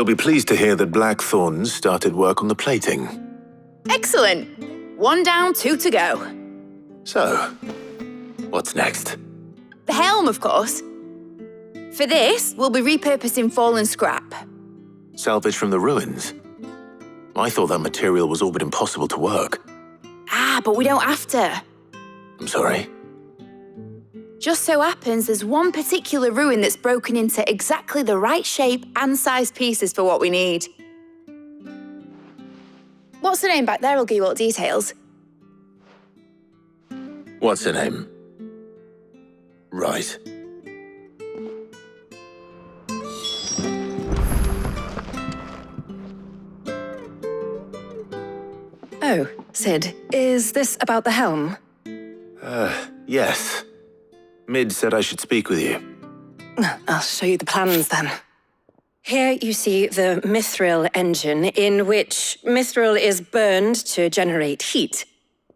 You'll be pleased to hear that Blackthorn's started work on the plating. Excellent. 1 down, 2 to go. So, what's next? The helm, of course. For this, we'll be repurposing fallen scrap. Salvage from the ruins? I thought that material was all but impossible to work. Ah, but we don't have to. I'm sorry. Just so happens there's one particular ruin that's broken into exactly the right shape and size pieces for what we need. What's the name back there? I'll give you all the details. What's her name? Right. Oh, Sid, is this about the helm? Yes. Mid said I should speak with you. I'll show you the plans then. Here you see the mithril engine, in which mithril is burned to generate heat.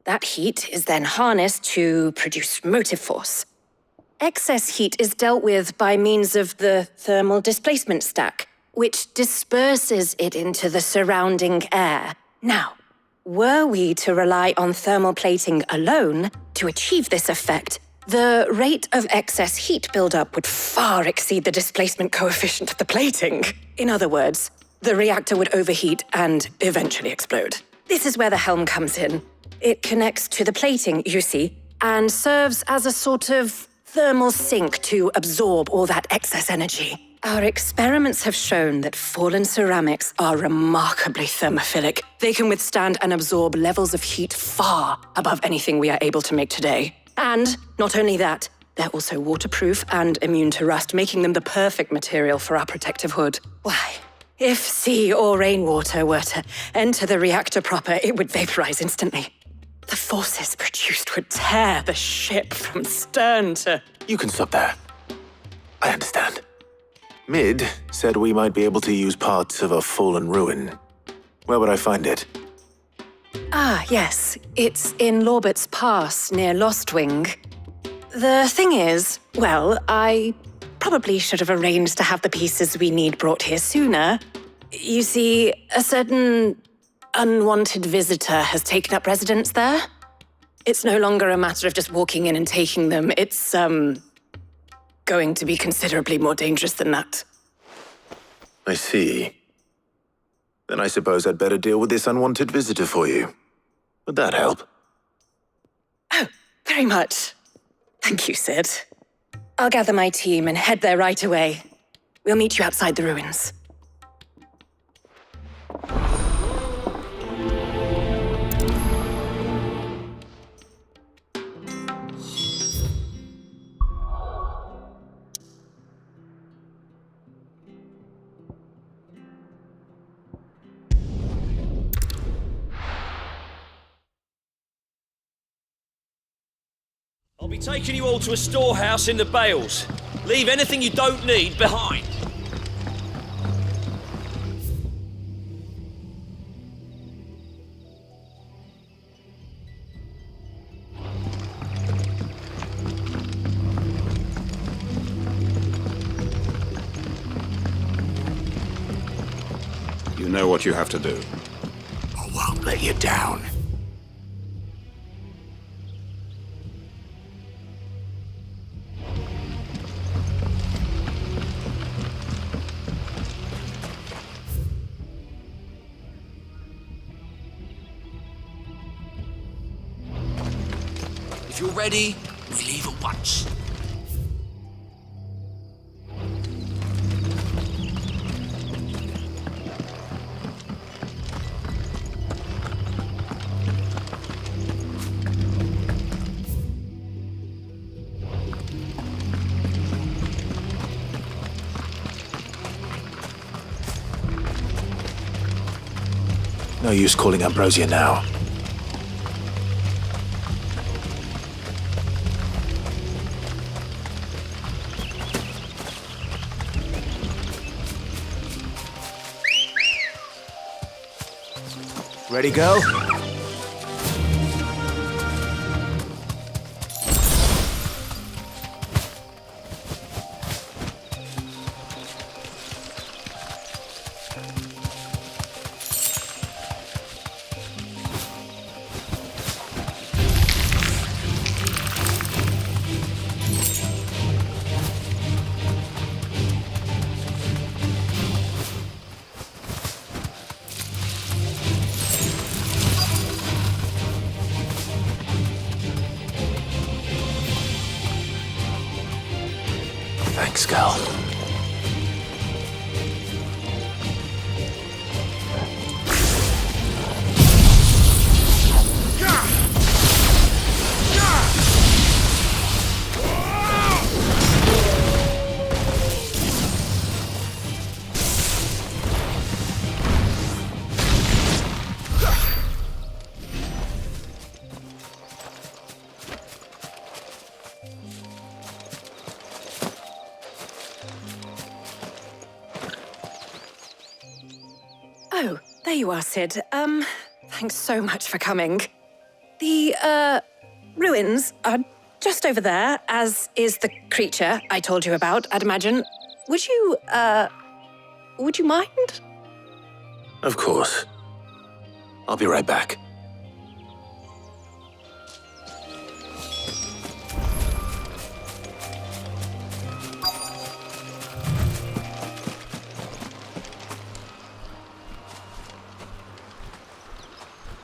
That heat is then harnessed to produce motive force. Excess heat is dealt with by means of the thermal displacement stack, which disperses it into the surrounding air. Now, were we to rely on thermal plating alone to achieve this effect, the rate of excess heat buildup would far exceed the displacement coefficient of the plating. In other words, the reactor would overheat and eventually explode. This is where the helm comes in. It connects to the plating, you see, and serves as a sort of thermal sink to absorb all that excess energy. Our experiments have shown that fallen ceramics are remarkably thermophilic. They can withstand and absorb levels of heat far above anything we are able to make today. And not only that, they're also waterproof and immune to rust, making them the perfect material for our protective hood. Why, if sea or rainwater were to enter the reactor proper, it would vaporize instantly. The forces produced would tear the ship from stern to... You can stop there. I understand. Mid said we might be able to use parts of a fallen ruin. Where would I find it? Ah, yes. It's in Lorbert's Pass, near Lostwing. The thing is, well, I probably should have arranged to have the pieces we need brought here sooner. You see, a certain unwanted visitor has taken up residence there. It's no longer a matter of just walking in and taking them. It's, going to be considerably more dangerous than that. I see. Then I suppose I'd better deal with this unwanted visitor for you. Would that help? Oh, very much. Thank you, Sid. I'll gather my team and head there right away. We'll meet you outside the ruins. I'll be taking you all to a storehouse in the Bales. Leave anything you don't need behind. You know what you have to do. I won't let you down. If you're ready, we leave at once. No use calling Ambrosia now. Ready, go? Thanks, Cal. Oh, there you are, Sid. Thanks so much for coming. The, ruins are just over there, as is the creature I told you about, I'd imagine. Would you mind? Of course. I'll be right back.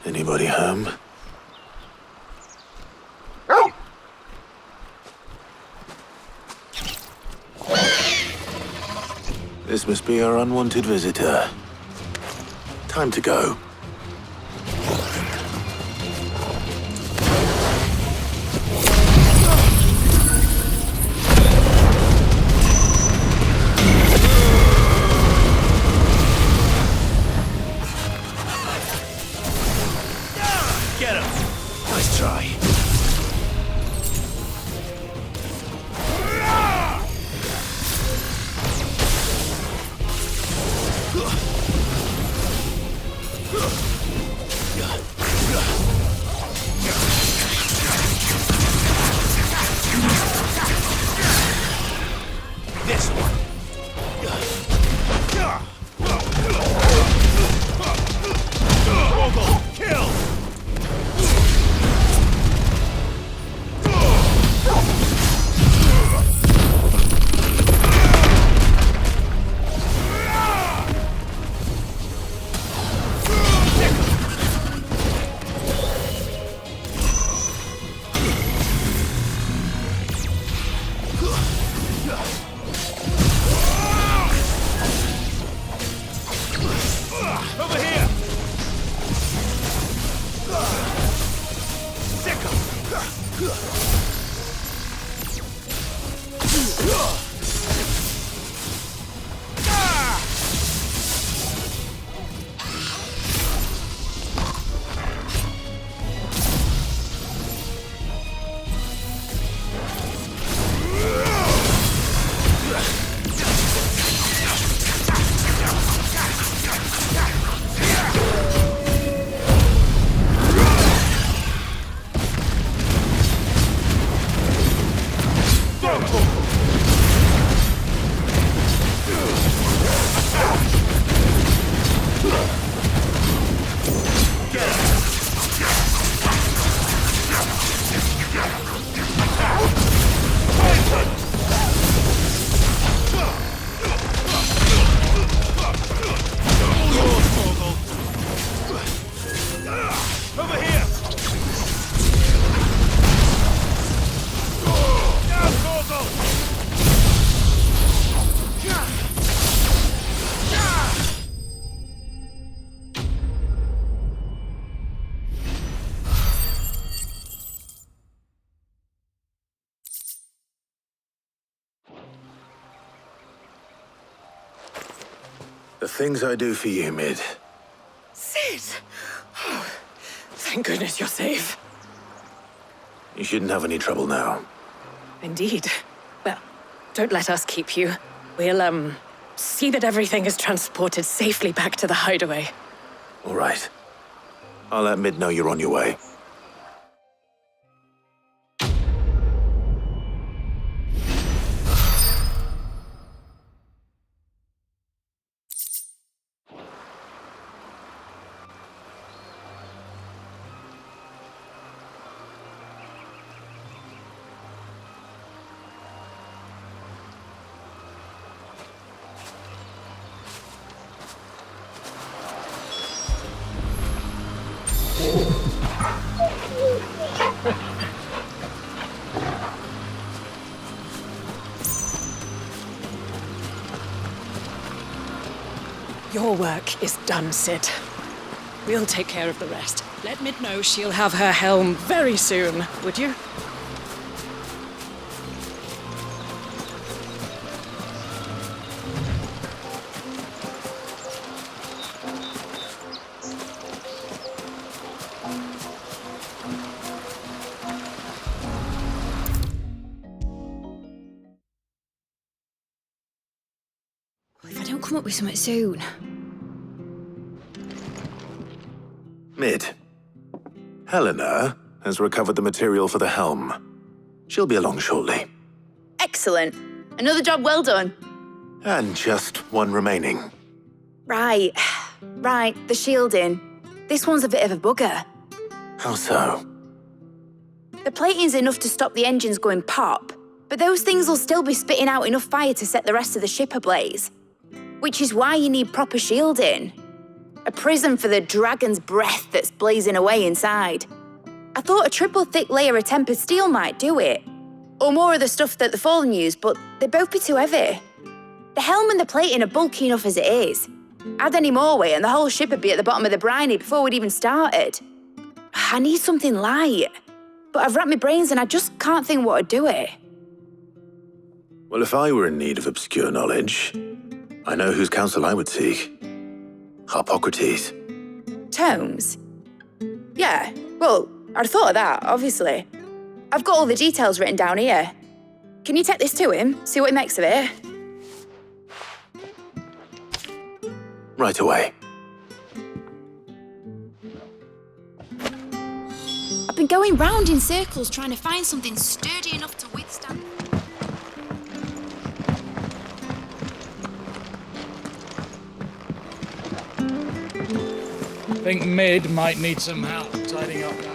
Anybody home? This must be our unwanted visitor. Time to go. Get him! Nice try. This one. Kill! Over here! Over here! Down, Torgal! The things I do for you, Mid. Sid! Oh, thank goodness you're safe. You shouldn't have any trouble now. Indeed. Well, don't let us keep you. We'll, see that everything is transported safely back to the hideaway. All right. I'll let Mid know you're on your way. Your work is done, Sid. We'll take care of the rest. Let Mid know she'll have her helm very soon, would you? If I don't come up with something soon. Mid. Helena has recovered the material for the helm. She'll be along shortly. Excellent. Another job well done. And just one remaining. Right, the shielding. This one's a bit of a bugger. How so? The plating's enough to stop the engines going pop, but those things will still be spitting out enough fire to set the rest of the ship ablaze. Which is why you need proper shielding. A prism for the dragon's breath that's blazing away inside. I thought a triple thick layer of tempered steel might do it. Or more of the stuff that the Fallen use, but they'd both be too heavy. The helm and the plating are bulky enough as it is. Add any more weight and the whole ship would be at the bottom of the briny before we'd even started. I need something light. But I've racked my brains and I just can't think what would do it. Well, if I were in need of obscure knowledge, I know whose counsel I would seek. Harpocrates. Tomes? Yeah, well, I'd thought of that, obviously. I've got all the details written down here. Can you take this to him, see what he makes of it? Right away. I've been going round in circles trying to find something sturdy enough to withstand... I think Mid might need some help tidying up that.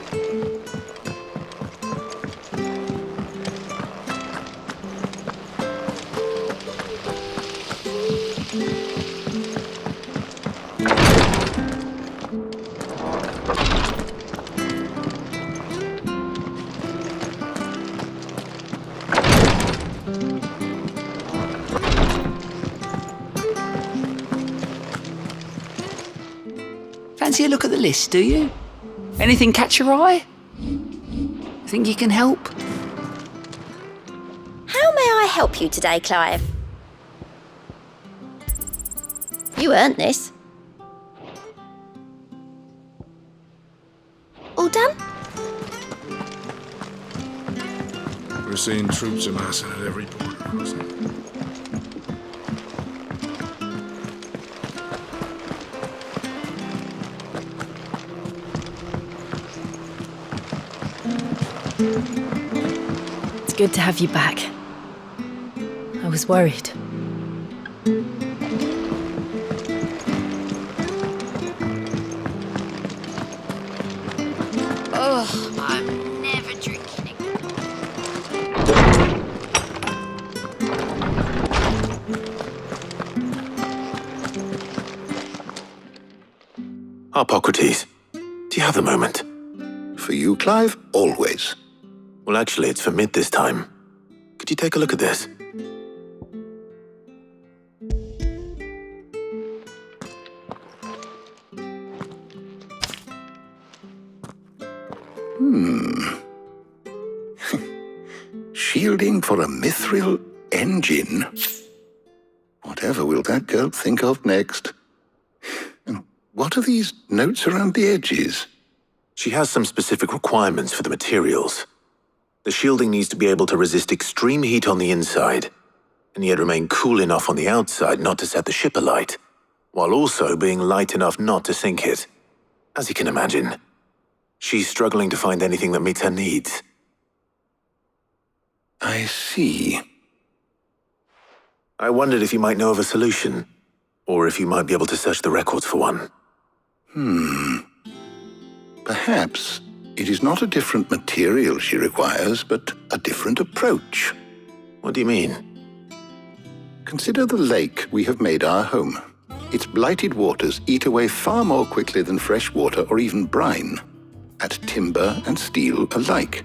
Fancy a look at the list, do you? Anything catch your eye? Think you can help? How may I help you today, Clive? You earned this. All done? We're seeing troops amassing at every port. It's good to have you back. I was worried. Ugh, I'm never drinking again. Harpocrates, do you have a moment? For you, Clive, always. Well, actually, it's for Mid this time. Could you take a look at this? Shielding for a mithril engine. Whatever will that girl think of next? And what are these notes around the edges? She has some specific requirements for the materials. The shielding needs to be able to resist extreme heat on the inside, and yet remain cool enough on the outside not to set the ship alight, while also being light enough not to sink it. As you can imagine, she's struggling to find anything that meets her needs. I see. I wondered if you might know of a solution, or if you might be able to search the records for one. Perhaps it is not a different material she requires, but a different approach. What do you mean? Consider the lake we have made our home. Its blighted waters eat away far more quickly than fresh water or even brine, at timber and steel alike.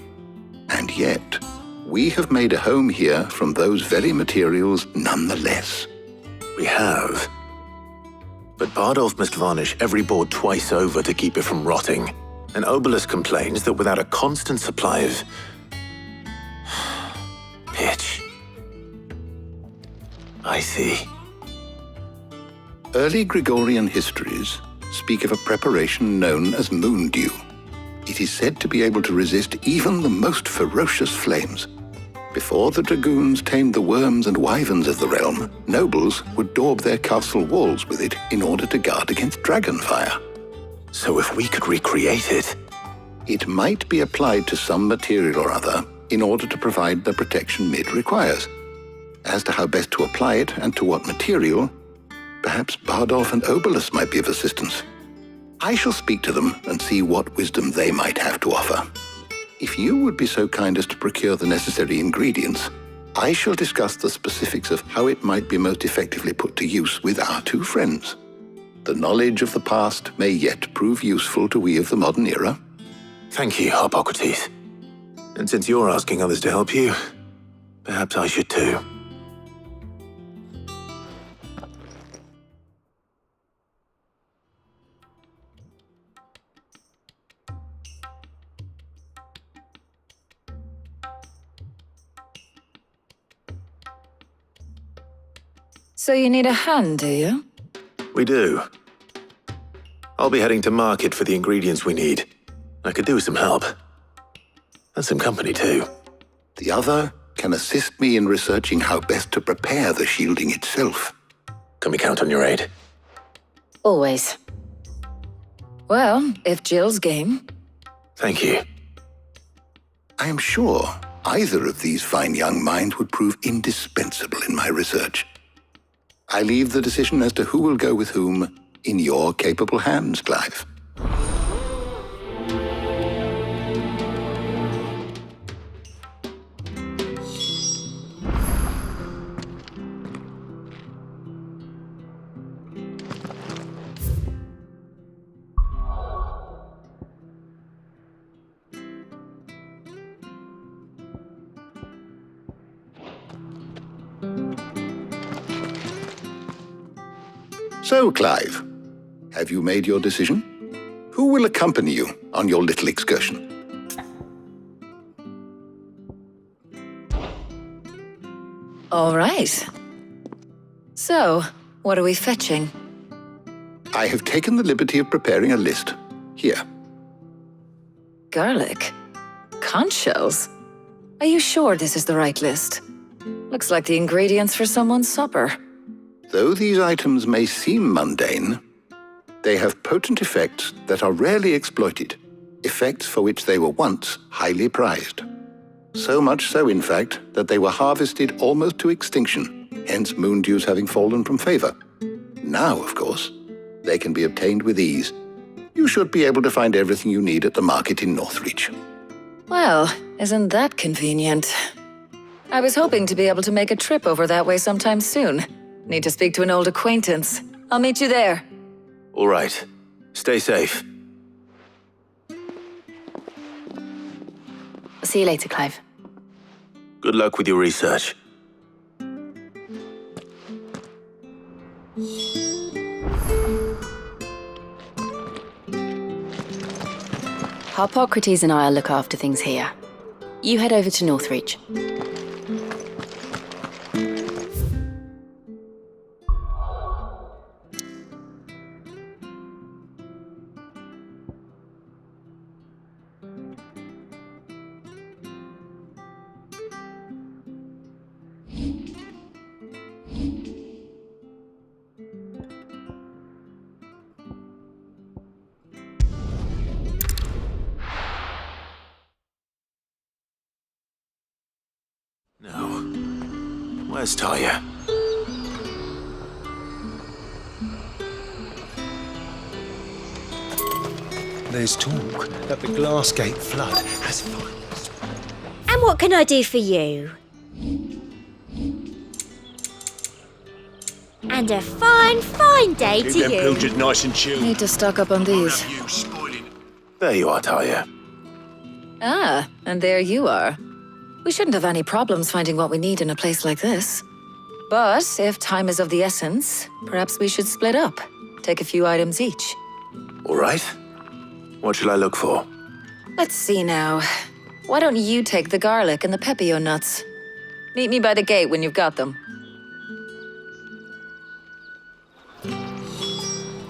And yet, we have made a home here from those very materials nonetheless. We have. but Bardolph must varnish every board twice over to keep it from rotting. And Obelus complains that without a constant supply of pitch. I see. Early Gregorian histories speak of a preparation known as moon dew. It is said to be able to resist even the most ferocious flames. Before the dragoons tamed the worms and wyverns of the realm, nobles would daub their castle walls with it in order to guard against dragonfire. So if we could recreate it... It might be applied to some material or other in order to provide the protection Mid requires. As to how best to apply it and to what material, perhaps Bardolph and Obelus might be of assistance. I shall speak to them and see what wisdom they might have to offer. If you would be so kind as to procure the necessary ingredients, I shall discuss the specifics of how it might be most effectively put to use with our two friends. The knowledge of the past may yet prove useful to we of the modern era. Thank you, Hippocrates. And since you're asking others to help you, perhaps I should too. So you need a hand, do you? We do. I'll be heading to market for the ingredients we need. I could do with some help. And some company too. The other can assist me in researching how best to prepare the shielding itself. Can we count on your aid? Always. Well, if Jill's game. Thank you. I am sure either of these fine young minds would prove indispensable in my research. I leave the decision as to who will go with whom in your capable hands, Clive. So, Clive, have you made your decision? Who will accompany you on your little excursion? All right. So, what are we fetching? I have taken the liberty of preparing a list. Here. Garlic? Conch shells? Are you sure this is the right list? Looks like the ingredients for someone's supper. Though these items may seem mundane, they have potent effects that are rarely exploited, effects for which they were once highly prized. So much so, in fact, that they were harvested almost to extinction, hence moon dews having fallen from favor. Now, of course, they can be obtained with ease. You should be able to find everything you need at the market in Northreach. Well, isn't that convenient? I was hoping to be able to make a trip over that way sometime soon. Need to speak to an old acquaintance. I'll meet you there. All right. Stay safe. I'll see you later, Clive. Good luck with your research. Hippocrates and I'll look after things here. You head over to Northreach. Now, where's Taya? There's talk that the Glassgate flood has finally... And what can I do for you? And a fine, fine day Keep to them you. pilchards nice and chilled. Need to stock up on these. You spoiling... There you are, Taya. Ah, and there you are. We shouldn't have any problems finding what we need in a place like this. But if time is of the essence, perhaps we should split up. Take a few items each. All right. What shall I look for? Let's see now. Why don't you take the garlic and the pepio nuts? Meet me by the gate when you've got them.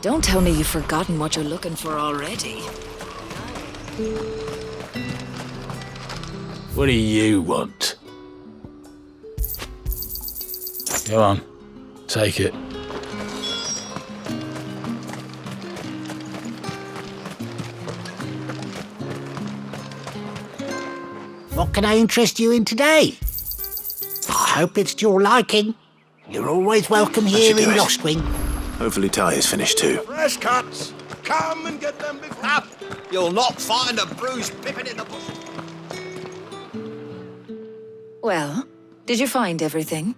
Don't tell me you've forgotten what you're looking for already. What do you want? Go on, take it. What can I interest you in today? I hope it's to your liking. You're always welcome here in Lostwing. Hopefully Ty is finished too. Fresh cuts! Come and get them before... You'll not find a bruised pippin in the bush. Well, did you find everything?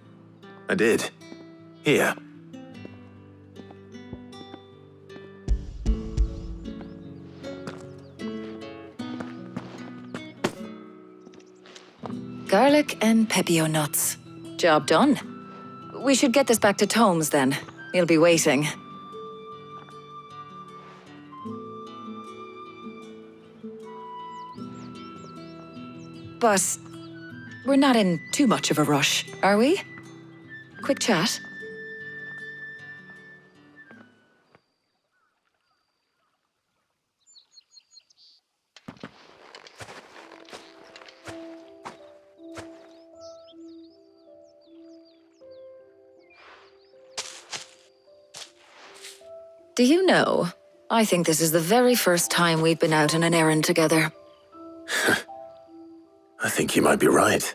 I did. Here. Garlic and pepio nuts. Job done. We should get this back to Tomes then. He'll be waiting. But we're not in too much of a rush, are we? Quick chat. Do you know, I think this is the very first time we've been out on an errand together. I think you might be right.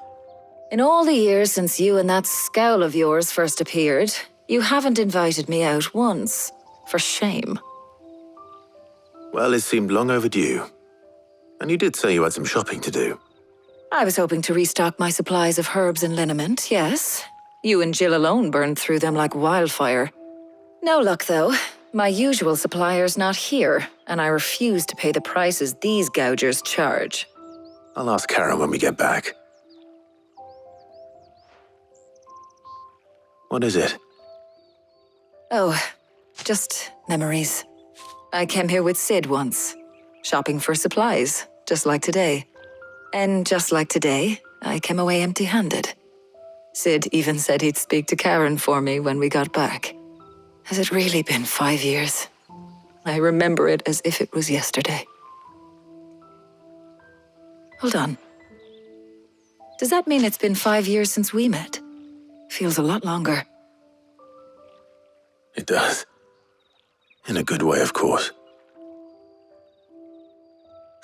In all the years since you and that scowl of yours first appeared, you haven't invited me out once. For shame. Well, it seemed long overdue. And you did say you had some shopping to do. I was hoping to restock my supplies of herbs and liniment, yes. You and Jill alone burned through them like wildfire. No luck, though. My usual supplier's not here, and I refuse to pay the prices these gougers charge. I'll ask Karen when we get back. What is it? Oh, just memories. I came here with Sid once, shopping for supplies, just like today. And just like today, I came away empty-handed. Sid even said he'd speak to Karen for me when we got back. Has it really been 5 years? I remember it as if it was yesterday. Hold on. Does that mean it's been 5 years since we met? Feels a lot longer. It does. In a good way, of course.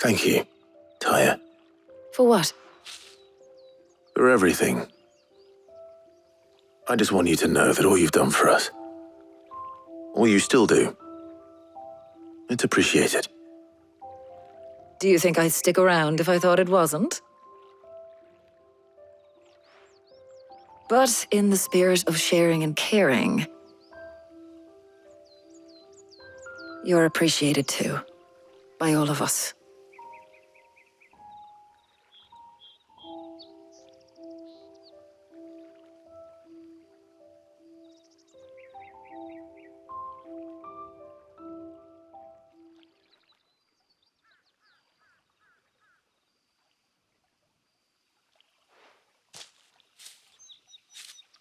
Thank you, Taya. For what? For everything. I just want you to know that all you've done for us, all you still do, it's appreciated. Do you think I'd stick around if I thought it wasn't? But in the spirit of sharing and caring, you're appreciated too, by all of us.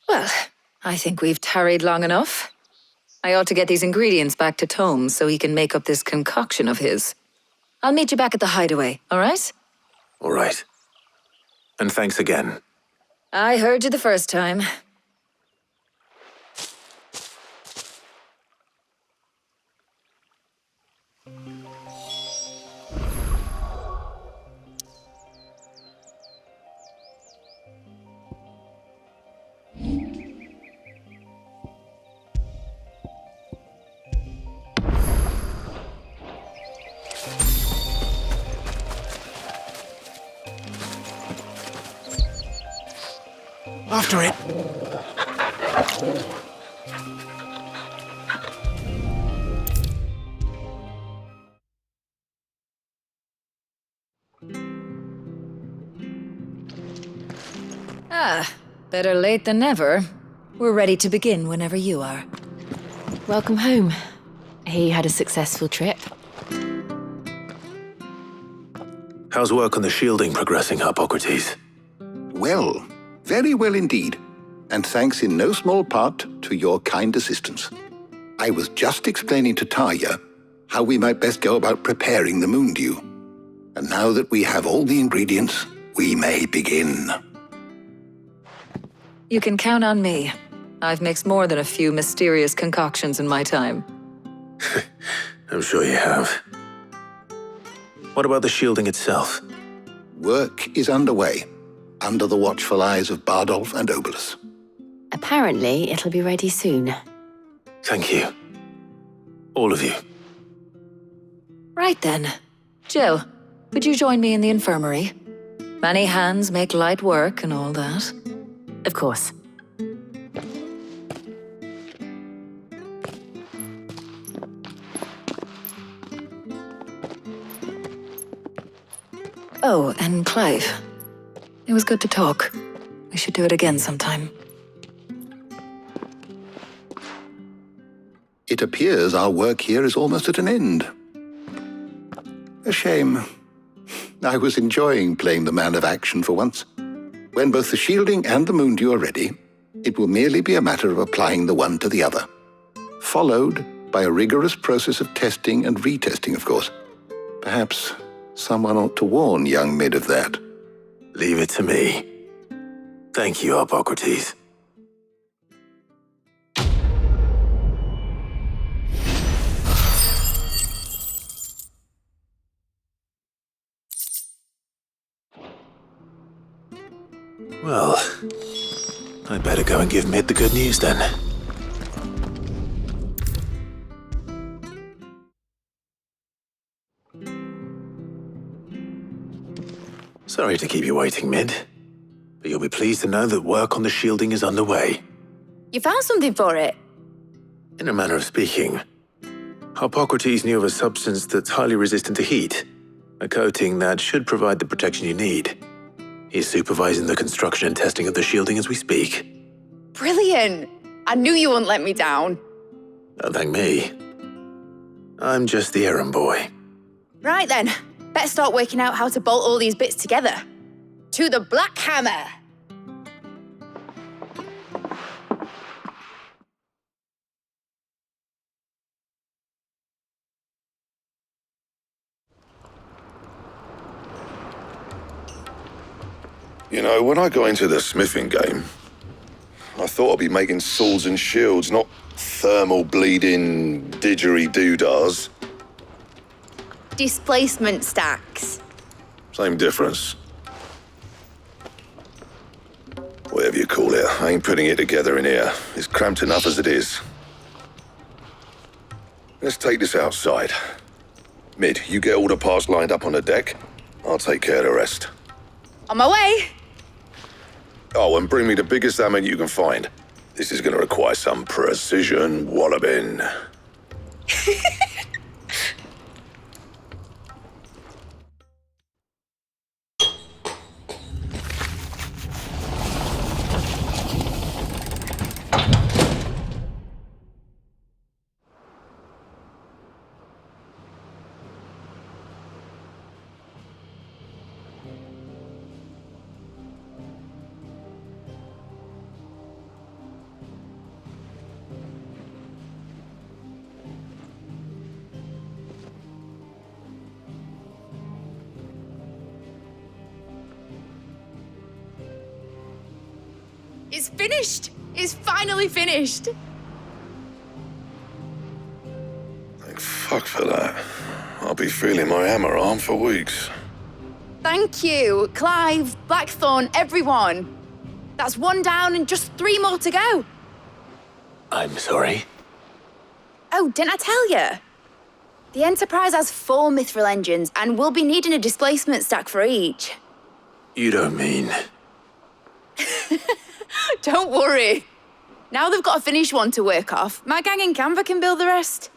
Well, I think we've tarried long enough. I ought to get these ingredients back to Tomes so he can make up this concoction of his. I'll meet you back at the hideaway, all right? All right. And thanks again. I heard you the first time. After it. Ah, better late than never. We're ready to begin whenever you are. Welcome home. He had a successful trip. How's work on the shielding progressing, Hippocrates? Well, very well indeed. And thanks in no small part to your kind assistance. I was just explaining to Tarja how we might best go about preparing the moon dew. And now that we have all the ingredients, we may begin. You can count on me. I've mixed more than a few mysterious concoctions in my time. I'm sure you have. What about the shielding itself? Work is underway, under the watchful eyes of Bardolph and Obolus. Apparently, it'll be ready soon. Thank you. All of you. Right then. Jill, would you join me in the infirmary? Many hands make light work and all that. Of course. Oh, and Clive. It was good to talk. We should do it again sometime. It appears our work here is almost at an end. A shame. I was enjoying playing the man of action for once. When both the shielding and the moon dew are ready, it will merely be a matter of applying the one to the other. Followed by a rigorous process of testing and retesting, of course. Perhaps someone ought to warn young Mid of that. Leave it to me. Thank you, Hippocrates. Well, I better go and give Mid the good news then. Sorry to keep you waiting, Mid, but you'll be pleased to know that work on the shielding is underway. You found something for it? In a manner of speaking, Hippocrates knew of a substance that's highly resistant to heat, a coating that should provide the protection you need. He's supervising the construction and testing of the shielding as we speak. Brilliant! I knew you wouldn't let me down. Don't thank me. I'm just the errand boy. Right then, better start working out how to bolt all these bits together. To the Black Hammer! You know, when I got into the smithing game, I thought I'd be making swords and shields, not thermal bleeding didgeridoo-dahs. Displacement stacks. Same difference. Whatever you call it, I ain't putting it together in here. It's cramped enough as it is. Let's take this outside. Mid, you get all the parts lined up on the deck. I'll take care of the rest. On my way! Oh, and bring me the biggest hammer you can find. This is going to require some precision walloping. It's finished! It's finally finished! Thank fuck for that. I'll be feeling my hammer arm for weeks. Thank you, Clive, Blackthorn, everyone. That's one down and just 3 more to go. I'm sorry. Oh, didn't I tell you? The Enterprise has 4 mithril engines and we'll be needing a displacement stack for each. You don't mean... Don't worry. Now they've got a finished one to work off, my gang in Canva can build the rest.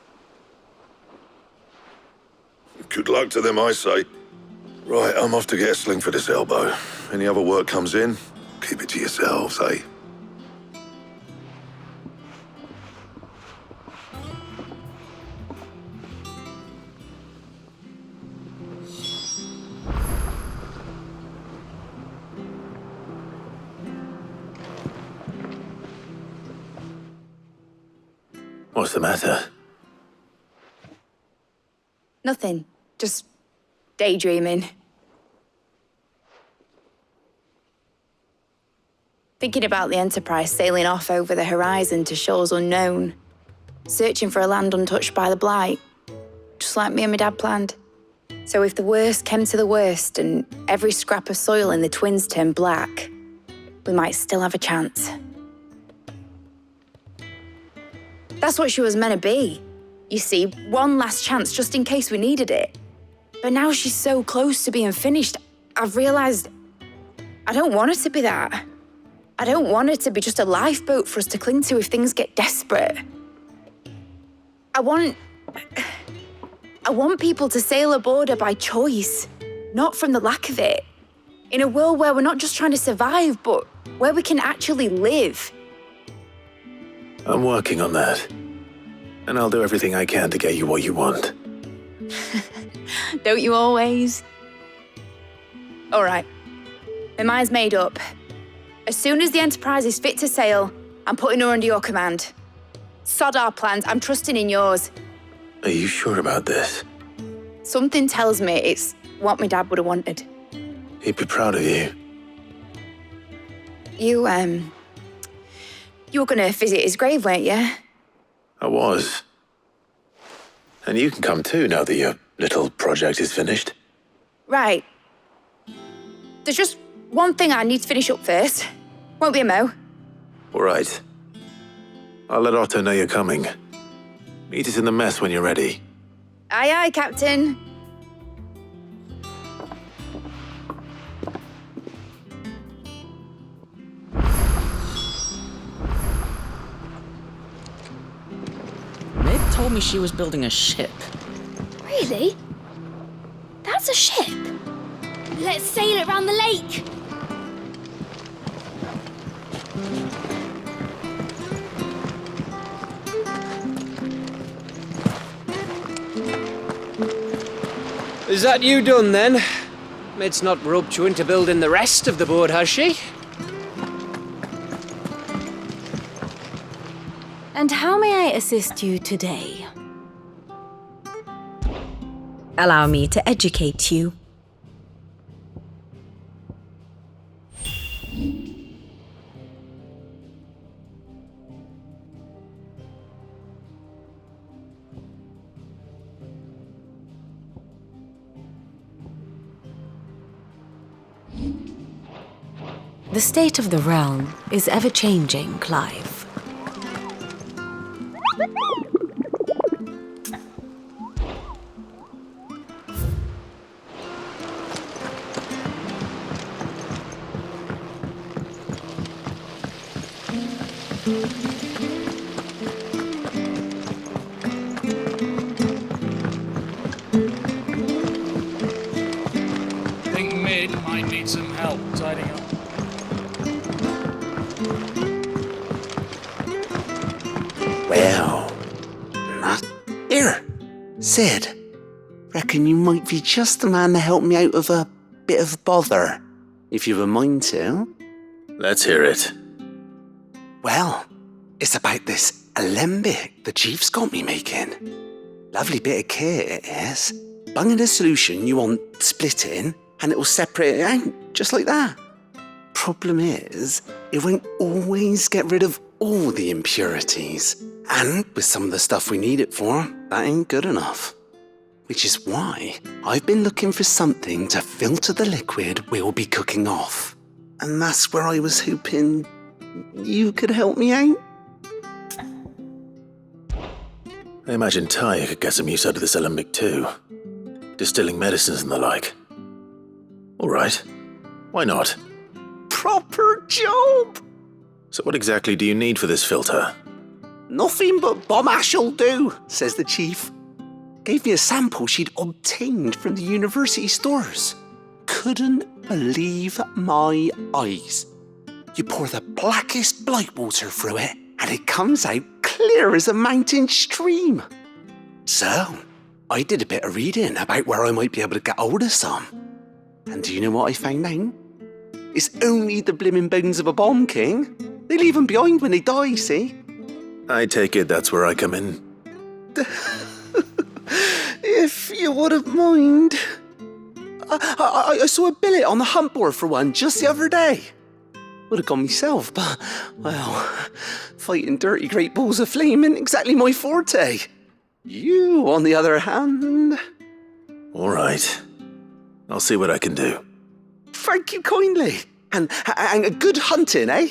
Good luck to them, I say. Right, I'm off to get a sling for this elbow. Any other work comes in, keep it to yourselves, eh? What's the matter? Nothing. Just daydreaming. Thinking about the Enterprise sailing off over the horizon to shores unknown, searching for a land untouched by the Blight, just like me and my dad planned. So if the worst came to the worst and every scrap of soil in the Twins turned black, we might still have a chance. That's what she was meant to be. You see, one last chance just in case we needed it. But now she's so close to being finished, I've realised I don't want her to be that. I don't want her to be just a lifeboat for us to cling to if things get desperate. I want people to sail aboard her by choice, not from the lack of it. In a world where we're not just trying to survive, but where we can actually live. I'm working on that. And I'll do everything I can to get you what you want. Don't you always? All right. My mind's made up. As soon as the Enterprise is fit to sail, I'm putting her under your command. Sod our plans, I'm trusting in yours. Are you sure about this? Something tells me it's what my dad would have wanted. He'd be proud of you. You were gonna visit his grave, weren't you? I was. And you can come too now that your little project is finished. Right. There's just one thing I need to finish up first. Won't be a mo. All right. I'll let Otto know you're coming. Meet us in the mess when you're ready. Aye, aye, Captain. Meg told me she was building a ship. Really? That's a ship. Let's sail it around the lake. Is that you done then? Med's not roped you into building the rest of the boat, has she? And how may I assist you today? Allow me to educate you. The state of the realm is ever-changing, Clive. Think Mid might need some help tidying up. Well, here, Sid. Reckon you might be just the man to help me out of a bit of bother, if you've a mind to. Let's hear it. Well, it's about this alembic the chief's got me making. Lovely bit of kit it is. Bung in a solution you want splitting, and it will separate it out, just like that. Problem is, it won't always get rid of all the impurities. And with some of the stuff we need it for, that ain't good enough. Which is why I've been looking for something to filter the liquid we'll be cooking off. And that's where I was hoping you could help me out. I imagine Ty could get some use out of this alembic too. Distilling medicines and the like. All right. Why not? Proper job! So what exactly do you need for this filter? Nothing but bomb ash'll do, says the chief. Gave me a sample she'd obtained from the university stores. Couldn't believe my eyes. You pour the blackest blight water through it, and it comes out clear as a mountain stream. So, I did a bit of reading about where I might be able to get hold of some. And do you know what I found out? It's only the blimmin' bones of a bomb king. They leave them behind when they die, see? I take it that's where I come in. If you wouldn't mind. I saw a billet on the hunt board for one just the other day. Would have gone myself, but, well, fighting dirty great balls of flame isn't exactly my forte. You, on the other hand... All right. I'll see what I can do. Thank you kindly. And a good hunting, eh?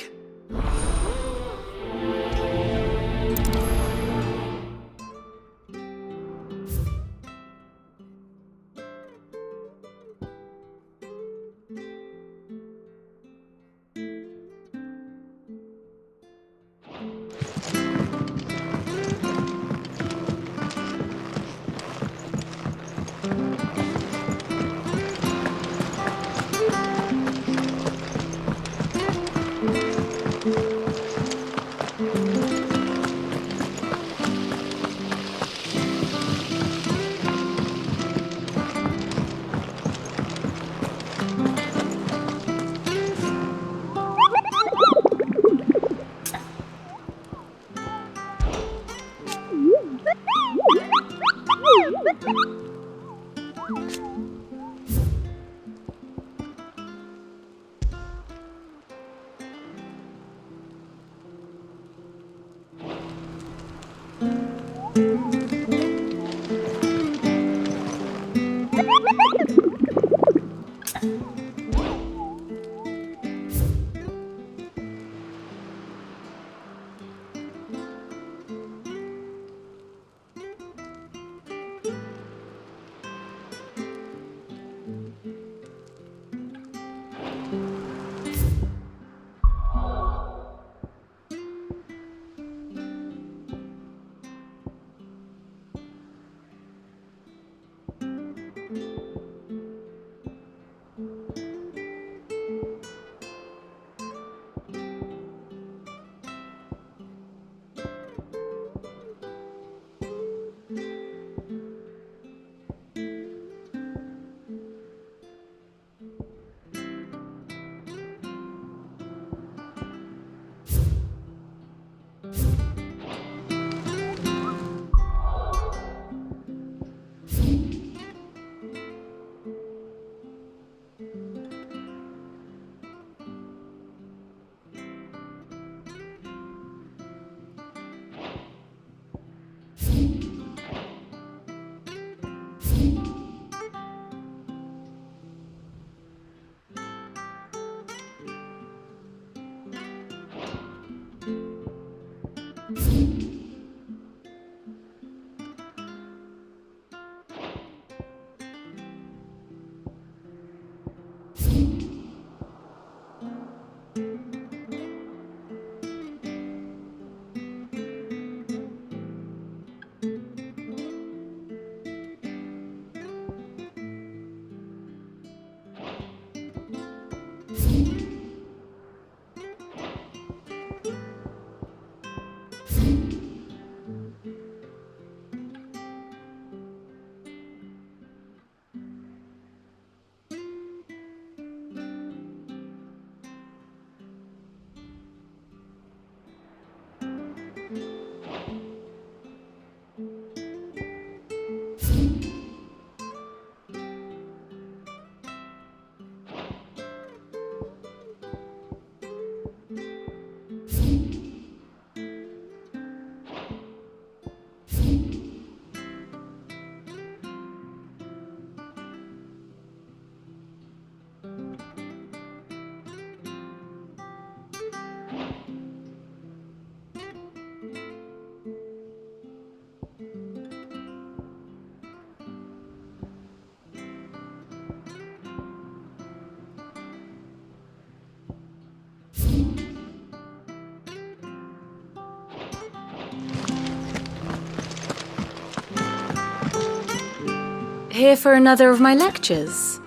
Here for another of my lectures.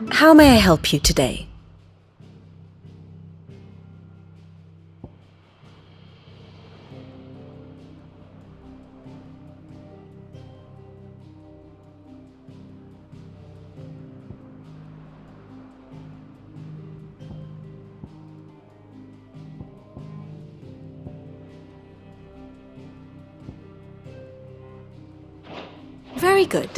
How may I help you today? Very good.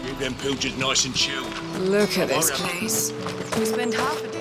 Keep them pilchards nice and chilled. Look at this place. We spend half a day.